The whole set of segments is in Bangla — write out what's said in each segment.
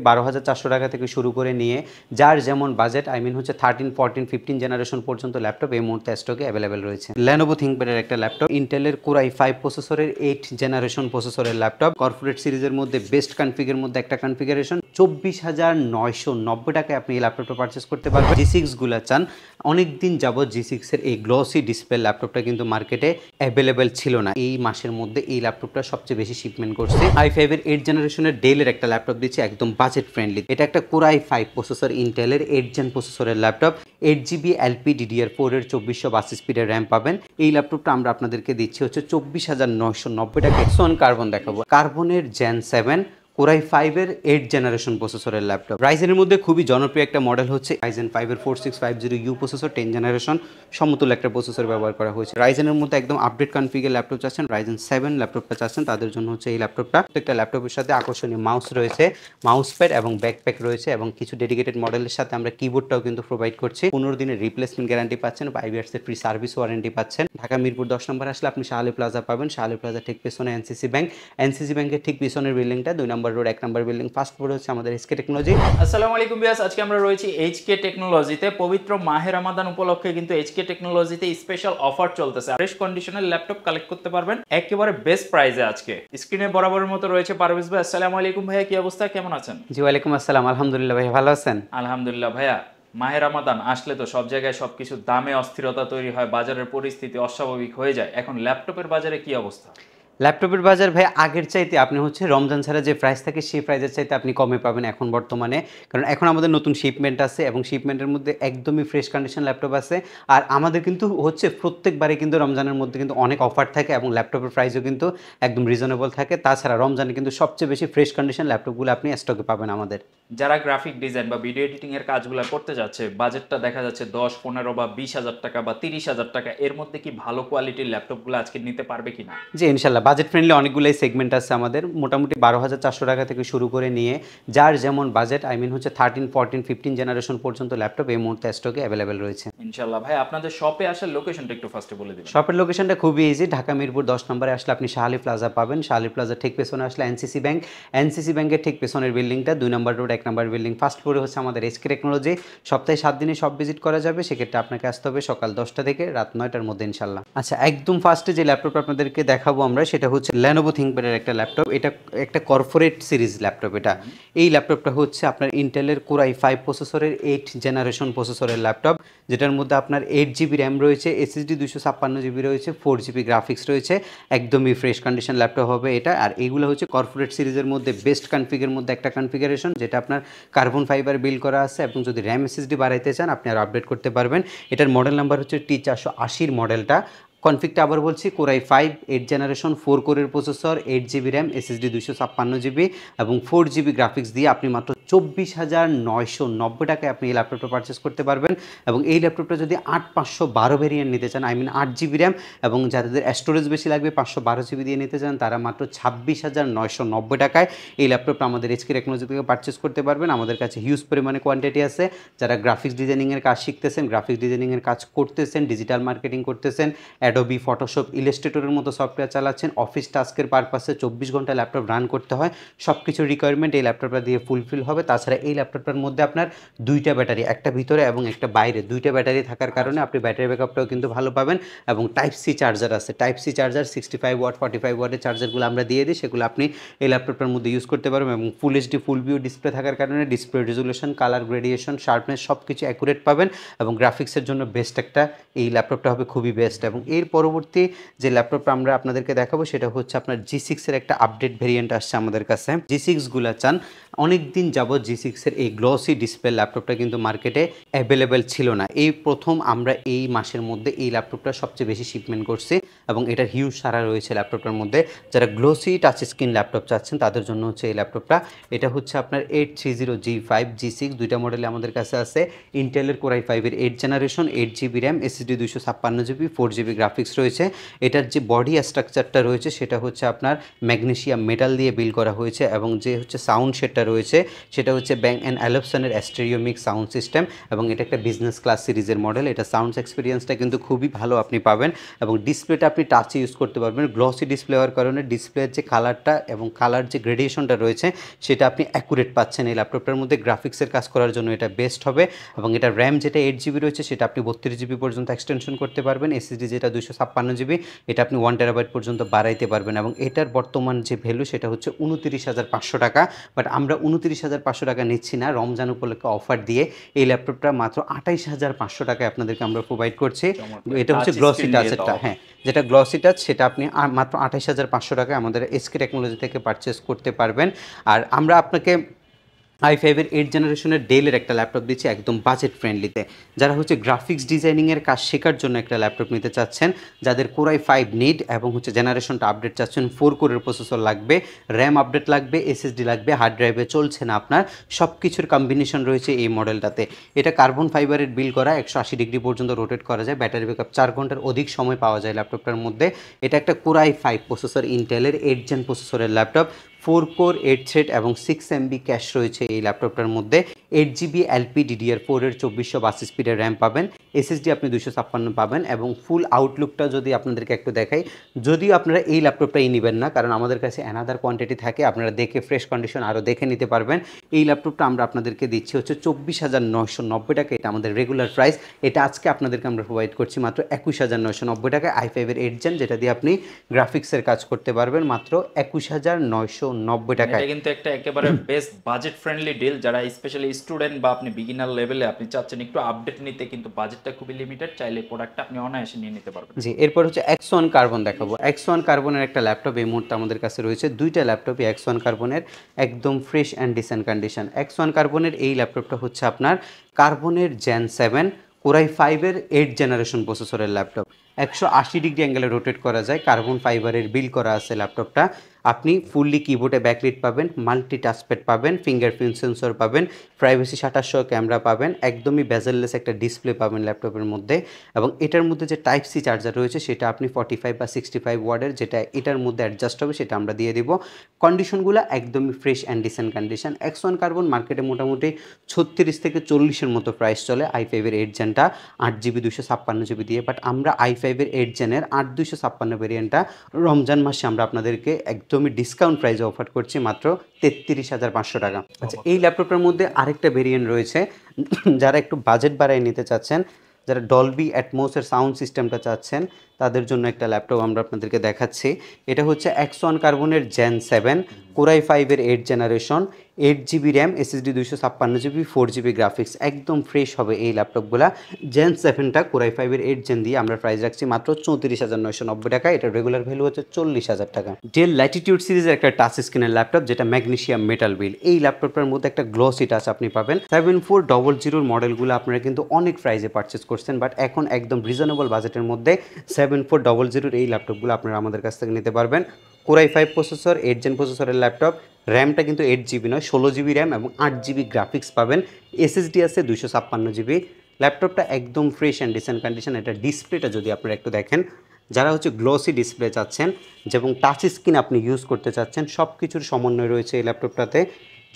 12,400 টাকা থেকে শুরু করে নিয়ে যার যেমন বাজেট হচ্ছে 13, 14, 15 জেনারেশন পর্যন্ত ল্যাপটপ এই মুহূর্তে স্টকে অ্যাভেলেবেল রয়েছে। Lenovo ThinkPad-এর একটা ল্যাপটপ, ইন্টেলের Core i5 প্রসেসরের 8 জেনারেশন প্রসেসরের ল্যাপটপ, কর্পোরেট সিরিজের মধ্যে বেস্ট কনফিগের মধ্যে একটা কনফিগারেশন, 24,990 টাকায় আপনি এই ল্যাপটপটা পারচেস করতে পারবেন। G6 গুলা চান, অনেক দিন যাবত G6 এর এই গ্লসি ডিসপ্লে ল্যাপটপটা কিন্তু মার্কেটে অ্যাভেলেবেল ছিল না। এই মাসের মধ্যে এই ল্যাপটপটা সবচেয়ে বেশি শিপমেন্ট করছে। i5 এর 8 জেনারেশনের ডেলের একটা ল্যাপটপ দিচ্ছে একদম বাজেট ফ্রেন্ডলি। এটা একটা Core i5 প্রসেসর, ইন্টেলের 8 জেন প্রসেসরের ল্যাপটপ, 8GB LPDDR4 এর 2482 স্পিডের র্যাম পাবেন। এই ল্যাপটপটা আমরা আপনাদেরকে দিচ্ছি হচ্ছে 24,990 টাকা। Axon Carbon দেখাবো, কার্বনের Gen 7 Core i5 এর 8 জেনারেশন প্রসেসরের ল্যাপটপ। রাইজেনের মধ্যে খুবই জনপ্রিয় একটা মডেল হচ্ছে Ryzen 5 এর 4650U প্রসেসর, 10 জেনারেশন সমতুল্য একটা প্রসেসর ব্যবহার করা হয়েছে। রাইজেনের মধ্যে একদম আপডেট কনফিগের ল্যাপটপ চাচ্ছেন, Ryzen 7 ল্যাপটপটা চাচ্ছেন, তাদের জন্য হচ্ছে এই ল্যাপটপটা। প্রত্যেকটা ল্যাপটপের সাথে আকর্ষণীয় মাউস রয়েছে, মাউস প্যাড এবং ব্যাকপ্যাক রয়েছে এবং কিছু ডেডিকেটেড মডেলের সাথে আমরা কিবোর্ডটাও কিন্তু প্রোভাইড করছি। 15 দিনের রিপ্লেসমেন্ট গ্যারান্টি পাচ্ছেন, 5 ইয়ার্সের ফ্রি সার্ভিস ওয়ারেন্টি পাচ্ছেন। ঢাকা মিরপুর 10 নম্বর আসলে আপনি শাহ আলী প্লাজা পাবেন। শাহ আলী প্লাজা ঠিক পেছনে এনসিসি ব্যাংক, এনসিসি ব্যাংকের ঠিক পিছনের বিল্ডিংটা 2 নম্বর রোড 1 নম্বর বিল্ডিং, ফার্স্ট ফ্লোর হচ্ছে আমাদের এইচকে টেকনোলজি। আসসালামু আলাইকুম ভিউয়ার্স, আজকে আমরা রয়েছি এইচকে টেকনোলজিতে। পবিত্র মাহে রমাদান উপলক্ষে কিন্তু এইচকে টেকনোলজিতে স্পেশাল অফার চলতেছে। ফ্রেশ কন্ডিশনের ল্যাপটপ কালেক্ট করতে পারবেন একেবারে বেস্ট প্রাইসে। আজকে স্ক্রিনে বরাবরের মতো রয়েছে পারভেজ ভাই। আসসালামু আলাইকুম ভাইয়া, কি অবস্থা, কেমন আছেন? জি ওয়ালাইকুম আসসালাম, আলহামদুলিল্লাহ ভাই, ভালো আছেন? আলহামদুলিল্লাহ ভাইয়া। মাহে রমাদান আসলে তো সব জায়গায় সবকিছু দামে অস্থিরতা তৈরি হয়, বাজারের পরিস্থিতি অস্বাভাবিক হয়ে যায়। এখন ল্যাপটপের বাজারে কি অবস্থা? ল্যাপটপের বাজার ভাই আগের চাইতে আপনি হচ্ছে রমজান ছাড়া যে প্রাইস থাকে সেই প্রাইসের চাইতে আপনি কমে পাবেন এখন বর্তমানে, কারণ এখন আমাদের নতুন শিপমেন্ট আছে এবং শিপমেন্টের মধ্যে একদমই ফ্রেশ কন্ডিশন ল্যাপটপ আছে। আর আমাদের কিন্তু হচ্ছে প্রত্যেকবারে কিন্তু রমজানের মধ্যে কিন্তু অনেক অফার থাকে এবং ল্যাপটপের প্রাইসও কিন্তু একদম রিজনেবল থাকে। তাছাড়া রমজানে কিন্তু সবচেয়ে বেশি ফ্রেশ কন্ডিশন ল্যাপটপগুলো আপনি স্টকে পাবেন আমাদের। যারা গ্রাফিক ডিজাইন বা ভিডিও এডিটিং এর কাজগুলো করতে যাচ্ছে, বাজেটটা দেখা যাচ্ছে 10, 15 বা 20,000 টাকা বা 30,000 টাকা, এর মধ্যে কি ভালো কোয়ালিটির ল্যাপটপগুলো আজকে নিতে পারবে কিনা? জি ইনশাল্লাহ, বাজেট ফ্রেন্ডলি অনেকগুলোই সেগমেন্ট আছে আমাদের, মোটামুটি 12,400 টাকা থেকে শুরু করে নিয়ে যার যেমন বাজেট হচ্ছে 13, 14, 15 জেনারেশন পর্যন্ত ল্যাপটপ এই মুহূর্তে স্টকে অ্যাভেলেবেল রয়েছে। ইনশাআল্লাহ ভাই, আপনাদের শপে আসার লোকেশনটা একটু ফার্স্টে বলে দিবেন। শপের লোকেশনটা খুবই ইজি, ঢাকা মিরপুর 10 নম্বরে আসলে আপনি শাহ আলী প্লাজা পাবেন। শাহ আলী প্লাজা ঠিক পেছনে আসলে এনসিসি ব্যাংক, এনসিসি ব্যাংকের ঠিক পেছনের বিল্ডিংটা 2 নম্বর রোড 1 নম্বর বিল্ডিং, ফার্স্ট ফ্লোরে হচ্ছে আমাদের এইচকে টেকনোলজি। সপ্তাহে 7 দিনে সব ভিজিট করা যাবে, সেক্ষেত্রে আপনাকে আসতে হবে সকাল 10টা থেকে রাত 9টার মধ্যে ইনশাল্লাহ। আচ্ছা, একদম ফার্স্টে যে ল্যাপটপ আপনাদেরকে দেখাবো আমরা সেটা হচ্ছে Lenovo ThinkPad-এর একটা ল্যাপটপ। এটা একটা কর্পোরেট সিরিজ ল্যাপটপ। এই ল্যাপটপটা হচ্ছে আপনার ইন্টেলের Core i5 প্রসেসরের 8 জেনারেশন প্রসেসরের ল্যাপটপ, যেটার মধ্যে আপনার 8GB র্যাম রয়েছে, SSD 256GB রয়েছে, 4GB গ্রাফিক্স রয়েছে, একদমই ফ্রেশ কন্ডিশন ল্যাপটপ হবে এটা। আর এইগুলো হচ্ছে কর্পোরেট সিরিজের মধ্যে বেস্ট কনফিগের মধ্যে একটা কনফিগারেশন, যেটা আপনার কার্বন ফাইবার বিল্ড করা আছে এবং যদি র্যাম SSD বাড়াইতে চান আপনি আর আপডেট করতে পারবেন। এটার মডেল নাম্বার হচ্ছে T480 মডেলটা। কনফিগটা আবার বলছি, Core i5 8 জেনারেশন 4 কোরের processor, 8GB RAM, SSD 256GB এবং 4GB গ্রাফিক্স দিয়ে আপনি মাত্র 24,990 টাকায় আপনি এই ল্যাপটপটা পারচেস করতে পারবেন। এবং এই ল্যাপটপটা যদি 8512 ভেরিয়েন্ট নিতে চান, 8GB র্যাম, এবং যাদের স্টোরেজ বেশি লাগবে 512GB দিয়ে নিতে চান, তারা মাত্র 26,990 টাকায় এই ল্যাপটপটা আমাদের এইচকে টেকনোলজি থেকে পারচেস করতে পারবেন। আমাদের কাছে হিউজ পরিমাণে কোয়ান্টিটি আছে। যারা গ্রাফিক্স ডিজাইনিংয়ের কাজ শিখতেছেন, গ্রাফিক্স ডিজাইনিংয়ের কাজ করতেছেন, ডিজিটাল মার্কেটিং করতেছেন, অ্যাডোবি, ফটোশপ, ইলাস্ট্রেটরের মতো সফটওয়্যার চালাচ্ছেন, অফিস টাস্কের পারপাসে 24 ঘন্টা ল্যাপটপ রান করতে হয়, সব কিছুর রিকোয়ারমেন্ট এই ল্যাপটপটা দিয়ে ফুলফিল হবে। তাছাড়া এই ল্যাপটপটার মধ্যে আপনার 2টা ব্যাটারি, একটা ভিতরে এবং একটা বাইরে, 2টা ব্যাটারি থাকার কারণে আপনি ব্যাটারি ব্যাকআপটাও কিন্তু ভালো পাবেন। এবং টাইপ সি চার্জার আছে, টাইপ সি চার্জার 65 ওয়াট 45 ওয়াটের চার্জারগুলো আমরা দিয়ে দিই, সেগুলো আপনি এই ল্যাপটপটার মধ্যে ইউজ করতে পারবেন। এবং full HD full view display থাকার কারণে ডিসপ্লে রেজুলেশন, কালার গ্রেডিয়েশন, শার্পনেস সব কিছু অ্যাকুরেট পাবেন এবং গ্রাফিক্সের জন্য বেস্ট একটা এই ল্যাপটপটা হবে, খুবই বেস্ট। এবং এর পরবর্তী যে ল্যাপটপটা আমরা আপনাদেরকে দেখাবো সেটা হচ্ছে আপনার G6 এর একটা আপডেট ভেরিয়েন্ট আসছে আমাদের কাছে। G6 গুলা চান, অনেক দিন যাবত G6 এর এই গ্লসি ডিসপ্লে ল্যাপটপটা কিন্তু মার্কেটে অ্যাভেলেবেল ছিল না। এই প্রথম আমরা এই মাসের মধ্যে এই ল্যাপটপটা সবচেয়ে বেশি শিপমেন্ট করছি এবং এটার হিউজ সারা রয়েছে ল্যাপটপটার মধ্যে। যারা গ্লোসি টাচ স্ক্রিন ল্যাপটপ চাচ্ছেন তাদের জন্য হচ্ছে এই ল্যাপটপটা। এটা হচ্ছে আপনার 830G5 G6 দুইটা মডেলে আমাদের কাছে আছে। ইন্টেলের Core i5 এর 8 generation, 8GB RAM, SSD 256GB, 4GB graphics রয়েছে। এটার যে বডি স্ট্রাকচারটা রয়েছে সেটা হচ্ছে আপনার ম্যাগনেসিয়াম মেটাল দিয়ে বিল্ড করা হয়েছে এবং যে হচ্ছে সাউন্ড সেটটা রয়েছে সেটা হচ্ছে ব্যাং অ্যান্ড অ্যালপসনের স্টেরিও মিক্স সাউন্ড সিস্টেম এবং এটা একটা বিজনেস ক্লাস সিরিজের মডেল। এটা সাউন্ডস এক্সপিরিয়েন্সটা কিন্তু খুবই ভালো আপনি পাবেন এবং ডিসপ্লেটা আপনি টাচে ইউজ করতে পারবেন। গ্লসি ডিসপ্লে হওয়ার কারণে ডিসপ্লের যে কালারটা এবং কালার যে গ্রেডিয়েশনটা রয়েছে সেটা আপনি অ্যাকুরেট পাচ্ছেন। এই ল্যাপটপটার মধ্যে গ্রাফিক্সের কাজ করার জন্য এটা বেস্ট হবে এবং এটা র্যাম যেটা 8 GB রয়েছে সেটা আপনি 32 GB পর্যন্ত এক্সটেনশন করতে পারবেন। এসএসডি যেটা 256 GB এটা আপনি 1 TB পর্যন্ত বাড়াইতে পারবেন এবং এটার বর্তমান যে ভ্যালু সেটা হচ্ছে 29,500 টাকা। বাট আমরা 29,500 টাকা নিচ্ছি না, রমজান উপলক্ষে অফার দিয়ে এই ল্যাপটপটা মাত্র 28,500 টাকায় আপনাদেরকে আমরা প্রোভাইড করছি। এটা হচ্ছে গ্লসি টাচেরটা, হ্যাঁ যেটা গ্লসি টাচ সেটা আপনি মাত্র 28,500 টাকায় আমাদের এসকে টেকনোলজি থেকে পারচেস করতে পারবেন। আর আমরা আপনাকে i5-এর 8 জেনারেশনের ডেলের একটা ল্যাপটপ দিচ্ছি একদম বাজেট ফ্রেন্ডলিতে। যারা হচ্ছে গ্রাফিক্স ডিজাইনিংয়ের কাজ শেখার জন্য একটা ল্যাপটপ নিতে চাচ্ছেন, যাদের Core i5 নিড এবং হচ্ছে জেনারেশনটা আপডেট চাচ্ছেন, 4 কোরের প্রসেসর লাগবে, র্যাম আপডেট লাগবে, এসএসডি লাগবে, হার্ড ড্রাইভে চলছে না আপনার, সব কিছুর কম্বিনেশন রয়েছে এই মডেলটাতে। এটা কার্বন ফাইবারের বিল করা, 180 ডিগ্রি পর্যন্ত রোটেট করা যায়, ব্যাটারি ব্যাকআপ 4 ঘন্টার অধিক সময় পাওয়া যায় ল্যাপটপটার মধ্যে। এটা একটা Core i5 প্রসেসর, ইন্টেলের 8 জেন প্রসেসরের ল্যাপটপ, 4 কোর 8 থ্রেড এবং 6 MB ক্যাশ রয়েছে এই ল্যাপটপটার মধ্যে। 8 GB LPDDR4 এর 2422 স্পিডের র্যাম পাবেন, এসএসডি আপনি 256 পাবেন এবং ফুল আউটলুকটা যদি আপনাদেরকে একটু দেখাই, যদিও আপনারা এই ল্যাপটপটাই নেবেন না কারণ আমাদের কাছে অ্যানাদার কোয়ান্টিটি থাকে, আপনারা দেখে ফ্রেশ কন্ডিশন আরও দেখে নিতে পারবেন। এই ল্যাপটপটা আমরা আপনাদেরকে দিচ্ছি হচ্ছে 24,990 টাকা, এটা আমাদের রেগুলার প্রাইস। এটা আজকে আপনাদেরকে আমরা প্রোভাইড করছি মাত্র 21,990 টাকায় i5-এর 8 জেন, যেটা দিয়ে আপনি গ্রাফিক্সের কাজ করতে পারবেন মাত্র 21,990 টাকায়। এটা কিন্তু একটা একেবারে বেস্ট বাজেট ফ্রেন্ডলি ডিল। যারা স্পেশালি স্টুডেন্ট বা আপনি বিগিনার লেভেলে আপনি চাচ্ছেন একটু আপডেট নিতে, কিন্তু বাজেটটা খুবই লিমিটেড, চাইলে প্রোডাক্টটা আপনি অনায়াসে নিয়ে নিতে পারবেন। জি, এরপর হচ্ছে X1 কার্বন দেখাবো। X1 কার্বনের একটা ল্যাপটপ এই মুহূর্তে আমাদের কাছে রয়েছে, দুইটা ল্যাপটপই X1 কার্বনের একদম fresh and dissent condition. X1 কার্বনের এই ল্যাপটপটা হচ্ছে আপনার কার্বনের Gen 7 Core i5-এর 8 জেনারেশন প্রসেসরের ল্যাপটপ, 180 ডিগ্রি অ্যাঙ্গেলে রোটেট করা যায়, কার্বন ফাইবারের বিল করা আছে ল্যাপটপটা। আপনি ফুললি কিবোর্ডে ব্যাকলিট পাবেন, মাল্টি টাচপ্যাড পাবেন, ফিঙ্গারপ্রিন্ট সেন্সর পাবেন, প্রাইভেসি শাটার সহ ক্যামেরা পাবেন, একদমই বেজেললেস একটা ডিসপ্লে পাবেন ল্যাপটপের মধ্যে। এবং এটার মধ্যে যে টাইপ সি চার্জার রয়েছে সেটা আপনি 45 বা 65 ওয়াটের, যেটা এটার মধ্যে অ্যাডজাস্ট হবে সেটা আমরা দিয়ে দিব। কন্ডিশনগুলো একদমই fresh and dissent condition. X1 carbon মার্কেটে মোটামুটি 36 থেকে 40-এর মতো প্রাইস চলে i5-এর 8 জেনটা 8 GB 256 GB দিয়ে। বাট আমরা i5-এর 8 জেনের 8 256 ভেরিয়েন্টটা রমজান মাসে আমরা আপনাদেরকে একদমই ডিসকাউন্ট প্রাইসে অফার করছি মাত্র 33,500 টাকা। আচ্ছা, এই ল্যাপটপটার মধ্যে আরেকটা ভেরিয়েন্ট রয়েছে, যারা একটু বাজেট বাড়ায় নিতে চাচ্ছেন, যারা ডলবি অ্যাটমসের সাউন্ড সিস্টেমটা চাচ্ছেন, তাদের জন্য একটা ল্যাপটপ আমরা আপনাদেরকে দেখাচ্ছি। এটা হচ্ছে X1 কার্বনের Gen 7 Core i5-এর 8 generation, 8 GB RAM, SSD 256 GB, 4 GB graphics, একদম ফ্রেশ হবে এই ল্যাপটপগুলা। Gen 7টা Core i5-এর 8 জেন দিয়ে আমরা প্রাইস রাখছি মাত্র 34,990 টাকা, এটা রেগুলার ভ্যালু হচ্ছে 40,000 টাকা। ডেল ল্যাটিটিউড সিরিজের একটা টাচ স্ক্রিনের ল্যাপটপ, যেটা ম্যাগনেসিয়াম মেটাল বিল। এই ল্যাপটপটার মধ্যে একটা গ্লসি টাচ আপনি পাবেন। 7400 মডেলগুলো আপনারা কিন্তু অনেক প্রাইসে পারচেস করছেন, বাট এখন একদম রিজনেবল বাজেটের মধ্যে 7400 এই ল্যাপটপগুলো আপনারা আমাদের কাছ থেকে নিতে পারবেন। Core i5 প্রসেসর, 8 জেন প্রসেসরের ল্যাপটপ, র্যামটা কিন্তু 8 GB নয়, 16 GB র্যাম এবং 8 GB গ্রাফিক্স পাবেন, এসএসডি আছে 256 GB। ল্যাপটপটা একদম ফ্রেশ অ্যান্ড ডিসেন্ট কন্ডিশন। এটা ডিসপ্লেটা যদি আপনারা একটু দেখেন, যারা হচ্ছে গ্লসি ডিসপ্লে চাচ্ছেন এবং টাচ স্ক্রিন আপনি ইউজ করতে চাচ্ছেন, সব কিছুর সমন্বয় রয়েছে এই ল্যাপটপটাতে,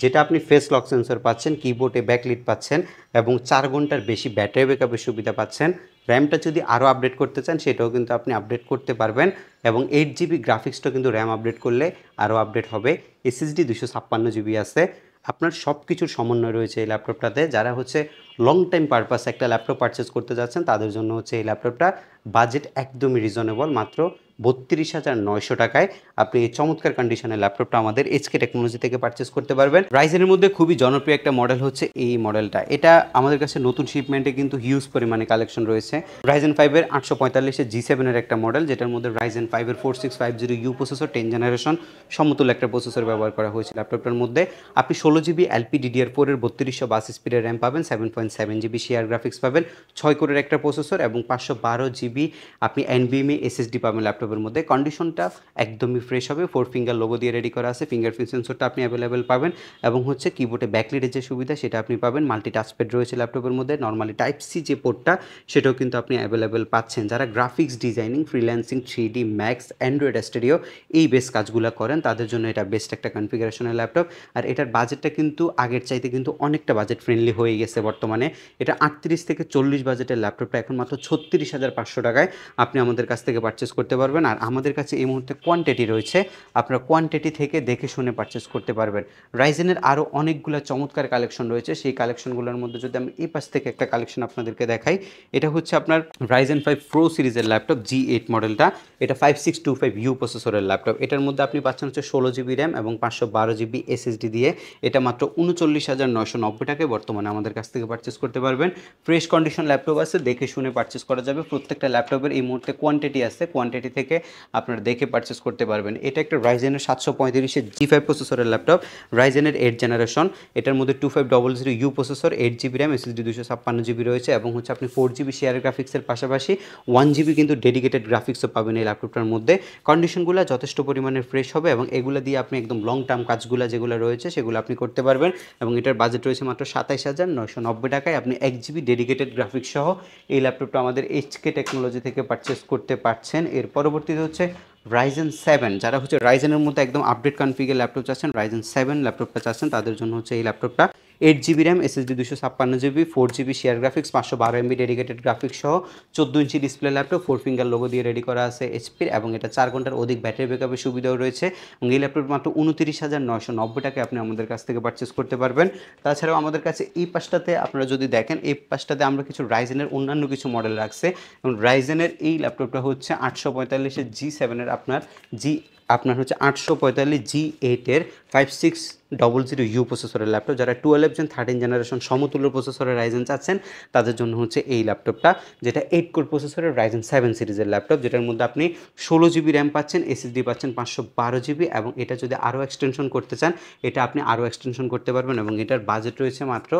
যেটা আপনি ফেস লক সেন্সর পাচ্ছেন, কিবোর্ডে ব্যাকলিট পাচ্ছেন এবং 4 ঘন্টার বেশি ব্যাটারি ব্যাকআপের সুবিধা পাচ্ছেন। র্যামটা যদি আরও আপডেট করতে চান সেটাও কিন্তু আপনি আপডেট করতে পারবেন এবং 8 GB গ্রাফিক্সটা কিন্তু র্যাম আপডেট করলে আরও আপডেট হবে, এসএসডি 256 GB আছে। আপনার সব কিছুর সমন্বয় রয়েছে এই ল্যাপটপটাতে। যারা হচ্ছে লং টাইম পারপাস একটা ল্যাপটপ পারচেস করতে যাচ্ছেন তাদের জন্য হচ্ছে এই ল্যাপটপটা। বাজেট একদমই রিজনেবল, মাত্র 32,900 টাকায় আপনি এই চমৎকার কন্ডিশনের ল্যাপটপটা আমাদের এইচকে টেকনোলজি থেকে পারচেস করতে পারবেন। রাইজেনের মধ্যে খুবই জনপ্রিয় একটা মডেল হচ্ছে এই মডেলটা। এটা আমাদের কাছে নতুন শিপমেন্টে কিন্তু হিউজ পরিমাণে কালেকশন রয়েছে। Ryzen 5-এর 845-এর G7-এর একটা মডেল, যেটার মধ্যে Ryzen 5-এর 4650U প্রসেসর, 10 জেনারেশন সমতুল্য একটা প্রসেসর ব্যবহার করা হয়েছে ল্যাপটপটার মধ্যে। আপনি 16 GB LPDDR4-এর 3222 স্পিডের র্যাম পাবেন, 7.7 GB শেয়ার গ্রাফিক্স পাবেন, 6 কোরের একটা প্রসেসর এবং 512 GB আপনি NVMe SSD পাবেন ল্যাপটপের মধ্যে। কন্ডিশনটা একদমই ফ্রেশ হবে, 4 ফিঙ্গার লোগো দিয়ে রেডি করা আছে, ফিঙ্গারপ্রিন্ট সেন্সরটা আপনি অ্যাভেলেবেল পাবেন এবং হচ্ছে কিবোর্ডে ব্যাকলিটের যে সুবিধা সেটা আপনি পাবেন। মাল্টি টাচপ্যাড রয়েছে ল্যাপটপের মধ্যে, নর্মালি টাইপ সি যে পোর্টটা সেটাও কিন্তু আপনি অ্যাভেলেবেল পাচ্ছেন। যারা graphics designing, freelancing, 3D max, Android studio এই বেস কাজগুলো করেন তাদের জন্য এটা বেস্ট একটা কনফিগারেশনের ল্যাপটপ। আর এটার বাজেটটা কিন্তু আগের চাইতে কিন্তু অনেকটা বাজেট ফ্রেন্ডলি হয়ে গেছে বর্তমানে। বর্তমানে এটা 38 থেকে 40 বাজেটের ল্যাপটপটা এখন মাত্র 36,500 টাকায় আপনি আমাদের কাছ থেকে পারচেস করতে পারবেন। আর আমাদের কাছে এই মুহূর্তে কোয়ান্টিটি রয়েছে, আপনারা কোয়ান্টিটি থেকে দেখে শুনে পারচেস করতে পারবেন। রাইজেনের আরও অনেকগুলো চমৎকার কালেকশন রয়েছে, সেই কালেকশনগুলোর মধ্যে যদি আমি এই পাশ থেকে একটা কালেকশন আপনাদেরকে দেখাই, এটা হচ্ছে আপনার Ryzen 5 Pro সিরিজের ল্যাপটপ G8 মডেলটা। এটা 5625U প্রসেসরের ল্যাপটপ। এটার মধ্যে আপনি পাচ্ছেন হচ্ছে 16GB র্যাম এবং 512GB SSD দিয়ে। এটা মাত্র 39,990 টাকায় বর্তমানে আমাদের কাছ থেকে পারচেস করতে পারবেন। ফ্রেশ কন্ডিশন ল্যাপটপ আছে, দেখে শুনে পারচেস করা যাবে। প্রত্যেকটা ল্যাপটপের এই মুহূর্তে কোয়ান্টিটি আছে, কোয়ান্টিটি থেকে আপনারা দেখে পারচেস করতে পারবেন। এটা একটা রাইজেনের 735 G5 প্রসেসরের ল্যাপটপ, রাইজেনের 8 জেনারেশন। এটার মধ্যে 2500U processor, 8GB RAM, SSD 256GB রয়েছে এবং হচ্ছে আপনি 4GB শেয়ার গ্রাফিক্সের পাশাপাশি 1GB কিন্তু ডেডিকেটেড গ্রাফিক্সও পাবেন এই ল্যাপটপটার মধ্যে। কন্ডিশনগুলো যথেষ্ট পরিমাণে ফ্রেশ হবে এবং এগুলো দিয়ে আপনি একদম লং টার্ম কাজগুলো যেগুলো রয়েছে সেগুলো আপনি করতে পারবেন। এবং এটার বাজেট রয়েছে মাত্র 27,990 টাকায়। আপনি 1GB ডেডিকেটেড গ্রাফিক্স সহ এই ল্যাপটপটা আমাদের HK টেকনোলজি থেকে পারচেস করতে পারছেন। এর পরবর্তীতে হচ্ছে Ryzen 7, যারা হচ্ছে রাইজেনের মধ্যে একদম আপডেট কনফিগের ল্যাপটপ চাচ্ছেন, Ryzen 7 ল্যাপটপটা চাচ্ছেন, তাদের জন্য হচ্ছে এই ল্যাপটপটা। 8GB RAM, SSD 256GB, 4GB share graphics, 512MB dedicated graphics সহ 14 inch display laptop, 4 finger logo দিয়ে রেডি করা আছে এইচপির এবং এটা 4 ঘন্টার অধিক ব্যাটারি ব্যাকআপের সুবিধাও রয়েছে। এবং এই ল্যাপটপ মাত্র 29,990 টাকায় আপনি আমাদের কাছ থেকে পারচেস করতে পারবেন। তাছাড়াও আমাদের কাছে এই পাশটাতে আপনারা যদি দেখেন, এই পাশটাতে আমরা কিছু রাইজেনের অন্যান্য কিছু মডেল রাখছে এবং রাইজেনের এই ল্যাপটপটা হচ্ছে 845 G7 এর আপনার হচ্ছে 845 G8 এর 5600U প্রসেসরের ল্যাপটপ। যারা 12 Gen 13 জেনারেশন সমতুল্য প্রসেসরের রাইজেন চাচ্ছেন তাদের জন্য হচ্ছে এই ল্যাপটপটা, যেটা 8 কোর প্রসেসরের Ryzen 7 সিরিজের ল্যাপটপ, যেটার মধ্যে আপনি 16GB র্যাম পাচ্ছেন, SSD পাচ্ছেন 512GB এবং এটা যদি আরও এক্সটেনশন করতে চান এটা আপনি আরও এক্সটেনশন করতে পারবেন। এবং এটার বাজেট রয়েছে মাত্র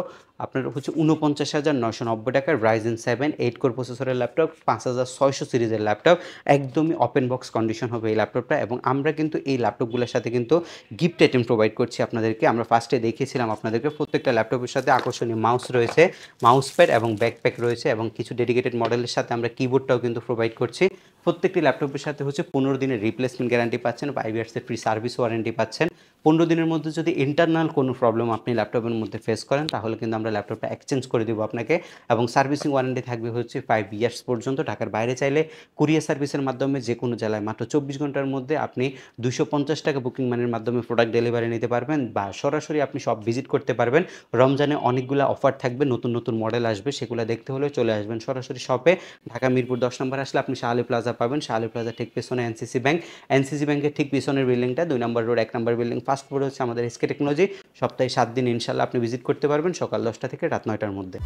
আপনার হচ্ছে 49,990 টাকার Ryzen 7 8 কোর প্রসেসরের ল্যাপটপ, 5600 সিরিজের ল্যাপটপ। একদমই ওপেন বক্স কন্ডিশন হবে এই ল্যাপটপটা। এবং আমরা কিন্তু এই ল্যাপটপগুলোর সাথে কিন্তু গিফট আইটেম প্রোভাইড করছি আপনাদেরকে। আমরা ফার্স্টে দেখিয়েছিলাম আপনাদেরকে প্রত্যেকটা ল্যাপটপের সাথে আকর্ষণীয় মাউস রয়েছে, মাউস প্যাড এবং ব্যাকপ্যাক রয়েছে এবং কিছু ডেডিকেটেড মডেলের সাথে আমরা কিবোর্ডটাও কিন্তু প্রোভাইড করছি। প্রত্যেকটি ল্যাপটপের সাথে হচ্ছে 15 দিনের রিপ্লেসমেন্ট গ্যারান্টি পাচ্ছেন, 5 ইয়ার্সের ফ্রি সার্ভিস ওয়ারেন্টি পাচ্ছেন। 15 দিনের মধ্যে যদি ইন্টারনাল কোনো প্রবলেম আপনি ল্যাপটপের মধ্যে ফেস করেন তাহলে কিন্তু আমরা ল্যাপটপটা এক্সচেঞ্জ করে দেবো আপনাকে। এবং সার্ভিসিং ওয়ারেন্টি থাকবে হচ্ছে 5 ইয়ার্স পর্যন্ত। ঢাকার বাইরে চাইলে কুরিয়ার সার্ভিসের মাধ্যমে যে কোনো জেলায় মাত্র 24 ঘন্টার মধ্যে আপনি 250 টাকা বুকিং মানির মাধ্যমে প্রোডাক্ট ডেলিভারি নিতে পারবেন বা সরাসরি আপনি সব ভিজিট করতে পারবেন। রমজানে অনেকগুলো অফার থাকবে, নতুন নতুন মডেল আসবে, সেগুলো দেখতে হলে চলে আসবেন সরাসরি শপে। ঢাকা মিরপুর 10 নম্বর আসলে আপনি শাহ আলী প্লাজা পাবেন। শাহ আলী প্লাজা ঠিক পেছনে এনসিসি ব্যাংক, এনসিসি ব্যাংকের ঠিক পিছনের বিল্ডিংটা 2 নম্বর রোড 1 নম্বর বিল্ডিং, ফার্স্ট ফ্লোরে হচ্ছে আমাদের HK টেকনোলজি। সপ্তাহে 7 দিন ইনশাল্লাহ আপনি ভিজিট করতে পারবেন, সকাল 10টা থেকে রাত 9টার মধ্যে।